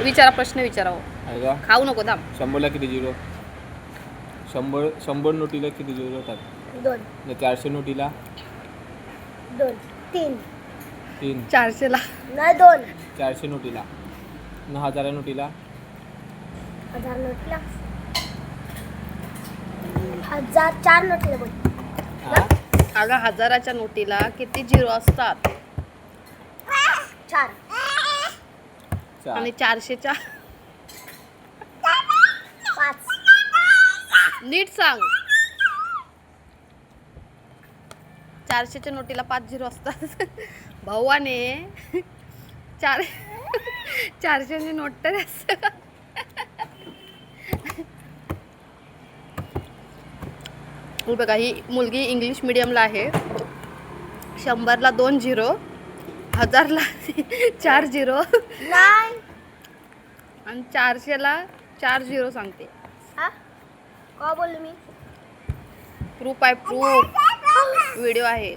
विचारा, प्रश्न विचारा हो. आहे का? खाऊ नको दाम. 100ला किती झिरो? 100 नोटीला किती झिरो होतात? 2 आणि 400 नोटीला 2 3 3. 400ला नाही 2 400 नोटीला 1000 नोटीला 1000 नोटला 1000 4 नोटला बोल. हा? अगं 1000च्या नोटीला किती झिरो असतात? 4 आणि 400च्या 5 नीट सांग. 400च्या नोटीला 5 झिरो असतात. भावाने 400ची नोट तर असतं. बघा, ही मुलगी इंग्लिश मिडियमला आहे. 100ला 2 झिरो, 1000ला 4 झिरो नाही. आणि 400ला 4 झिरो सांगते. हा का बोलू मी? प्रूफ आहे, प्रूफ व्हिडिओ आहे.